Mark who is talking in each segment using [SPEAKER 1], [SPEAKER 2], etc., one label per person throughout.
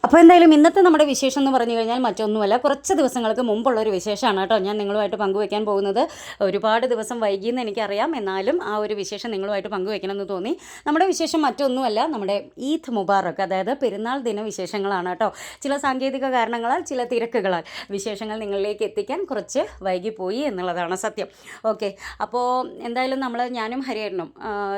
[SPEAKER 1] അപ്പോൾ എന്തായാലും ഇന്നത്തെ നമ്മുടെ വിശേഷം എന്ന് പറഞ്ഞു കഴിഞ്ഞാൽ മറ്റൊന്നുമല്ല, കുറച്ച് ദിവസങ്ങൾക്ക് മുമ്പുള്ളൊരു വിശേഷമാണ് കേട്ടോ ഞാൻ നിങ്ങളുമായിട്ട് പങ്കുവയ്ക്കാൻ പോകുന്നത്. ഒരുപാട് ദിവസം വൈകിയെന്ന് എനിക്കറിയാം, എന്നാലും ആ ഒരു വിശേഷം നിങ്ങളുമായിട്ട് പങ്കുവയ്ക്കണമെന്ന് തോന്നി. നമ്മുടെ വിശേഷം മറ്റൊന്നുമല്ല, നമ്മുടെ ഈദ് മുബാറക്ക്, അതായത് പെരുന്നാൾ ദിന വിശേഷങ്ങളാണ് കേട്ടോ. ചില സാങ്കേതിക കാരണങ്ങളാൽ, ചില തിരക്കുകളാൽ വിശേഷങ്ങൾ നിങ്ങളിലേക്ക് എത്തിക്കാൻ കുറച്ച് വൈകിപ്പോയി എന്നുള്ളതാണ് സത്യം. ഓക്കെ, അപ്പോൾ എന്തായാലും ഞാനും ഹരിയേട്ടനും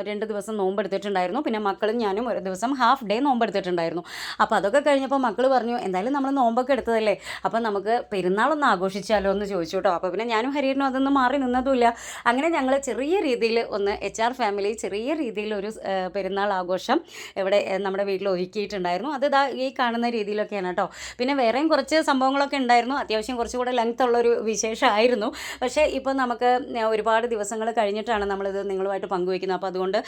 [SPEAKER 1] 2 ദിവസം നോമ്പെടുത്തിട്ടുണ്ടായിരുന്നു. പിന്നെ മക്കളും ഞാനും ഒരു ദിവസം ഹാഫ് ഡേ നോമ്പെടുത്തിട്ടുണ്ടായിരുന്നു. അപ്പോൾ അതൊക്കെ കഴിഞ്ഞപ്പോൾ മക്കൾ പറഞ്ഞു, എന്തായാലും നമ്മൾ നോമ്പൊക്കെ എടുത്തതല്ലേ, അപ്പോൾ നമുക്ക് പെരുന്നാളൊന്ന് ആഘോഷിച്ചാലോ എന്ന് ചോദിച്ചു കേട്ടോ. അപ്പോൾ പിന്നെ ഞാനും ഹരിയേട്ടനും അതൊന്നും മാറി നിന്നതുമില്ല. അങ്ങനെ ഞങ്ങൾ ചെറിയ രീതിയിൽ ഒന്ന് HR ഫാമിലി ചെറിയ രീതിയിലൊരു പെരുന്നാൾ ആഘോഷം ഇവിടെ നമ്മുടെ വീട്ടിൽ ഒരുക്കിയിട്ടുണ്ടായിരുന്നു. അത് ഈ കാണുന്ന രീതിയിലൊക്കെയാണ് കേട്ടോ. പിന്നെ വേറെയും കുറച്ച് സംഭവങ്ങളൊക്കെ ഉണ്ടായിരുന്നു. അത്യാവശ്യം കുറച്ചുകൂടെ ലെങ്ത് ഉള്ളൊരു വിശേഷമായിരുന്നു. പക്ഷേ ഇപ്പോൾ നമുക്ക് ഒരുപാട് ദിവസങ്ങൾ കഴിഞ്ഞിട്ടാണ് നമ്മളിത് നിങ്ങളുമായിട്ട് പങ്കുവയ്ക്കുന്നത്. അപ്പോൾ അതുകൊണ്ട്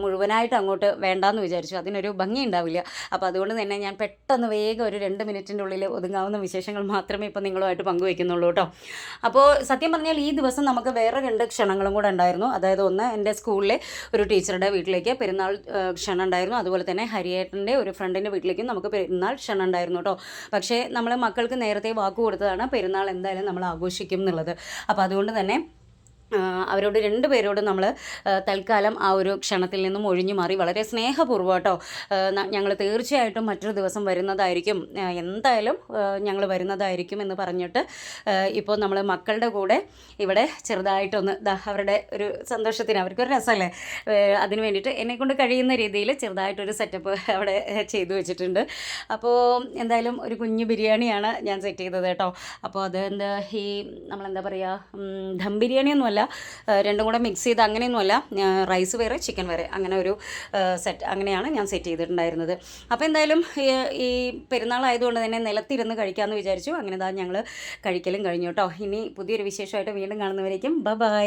[SPEAKER 1] മുഴുവനായിട്ട് അങ്ങോട്ട് വേണ്ടാന്ന് വിചാരിച്ചു, അതിനൊരു ഭംഗി ഉണ്ടാവില്ല. അപ്പോൾ അതുകൊണ്ട് തന്നെ ഞാൻ പെട്ടെന്ന് വേഗം ഒരു 2 മിനിറ്റിൻ്റെ ഉള്ളിൽ ഒതുങ്ങാവുന്ന വിശേഷങ്ങൾ മാത്രമേ ഇപ്പോൾ നിങ്ങളുമായിട്ട് പങ്കുവയ്ക്കുന്നുള്ളൂ കേട്ടോ. അപ്പോൾ സത്യം പറഞ്ഞാൽ ഈ ദിവസം നമുക്ക് വേറെ 2 ക്ഷണങ്ങളും കൂടെ ഉണ്ടായിരുന്നു. അതായത് ഒന്ന്, എൻ്റെ സ്കൂളിലെ ഒരു ടീച്ചറുടെ വീട്ടിലേക്ക് പെരുന്നാൾ ക്ഷണം ഉണ്ടായിരുന്നു. അതുപോലെ തന്നെ ഹരിയേട്ടൻ്റെ ഒരു ഫ്രണ്ടിൻ്റെ വീട്ടിലേക്കും നമുക്ക് പെരുന്നാൾ ക്ഷണം ഉണ്ടായിരുന്നു കേട്ടോ. പക്ഷേ നമ്മൾ മക്കൾക്ക് നേരത്തെ വാക്ക് കൊടുത്തതാണ് പെരുന്നാൾ എന്തായാലും നമ്മൾ ആഘോഷിക്കും എന്നുള്ളത്. അപ്പോൾ അതുകൊണ്ട് തന്നെ അവരോട് 2 പേരോടും നമ്മൾ തൽക്കാലം ആ ഒരു ക്ഷണത്തിൽ നിന്നും ഒഴിഞ്ഞു മാറി. വളരെ സ്നേഹപൂർവ്വം കേട്ടോ, ഞങ്ങൾ തീർച്ചയായിട്ടും മറ്റൊരു ദിവസം വരുന്നതായിരിക്കും, എന്തായാലും ഞങ്ങൾ വരുന്നതായിരിക്കും എന്ന് പറഞ്ഞിട്ട് ഇപ്പോൾ നമ്മൾ മക്കളുടെ കൂടെ ഇവിടെ ചെറുതായിട്ടൊന്ന് അവരുടെ ഒരു സന്തോഷത്തിന്, അവർക്കൊരു രസമല്ലേ, അതിന് വേണ്ടിയിട്ട് എന്നെക്കൊണ്ട് കഴിയുന്ന രീതിയിൽ ചെറുതായിട്ടൊരു സെറ്റപ്പ് അവിടെ ചെയ്തു വെച്ചിട്ടുണ്ട്. അപ്പോൾ എന്തായാലും ഒരു കുഞ്ഞു ബിരിയാണിയാണ് ഞാൻ സെറ്റ് ചെയ്തത് കേട്ടോ. അപ്പോൾ അത് നമ്മളെന്താ പറയുക, ദം ബിരിയാണിയൊന്നുമല്ല, രണ്ടും കൂടെ മിക്സ് ചെയ്ത് അങ്ങനെയൊന്നുമല്ല, റൈസ് വേറെ ചിക്കൻ വേറെ, അങ്ങനെ ഒരു സെറ്റ്, അങ്ങനെയാണ് ഞാൻ സെറ്റ് ചെയ്തിട്ടുണ്ടായിരുന്നത്. അപ്പോൾ എന്തായാലും ഈ പെരുന്നാളായതുകൊണ്ട് തന്നെ നിലത്തിരുന്ന് കഴിക്കാമെന്ന് വിചാരിച്ചു. അങ്ങനെ ഞങ്ങൾ കഴിക്കലും കഴിഞ്ഞു കേട്ടോ. ഇനി പുതിയൊരു വിശേഷമായിട്ട് വീണ്ടും കാണുന്നവരേക്കും ബൈ.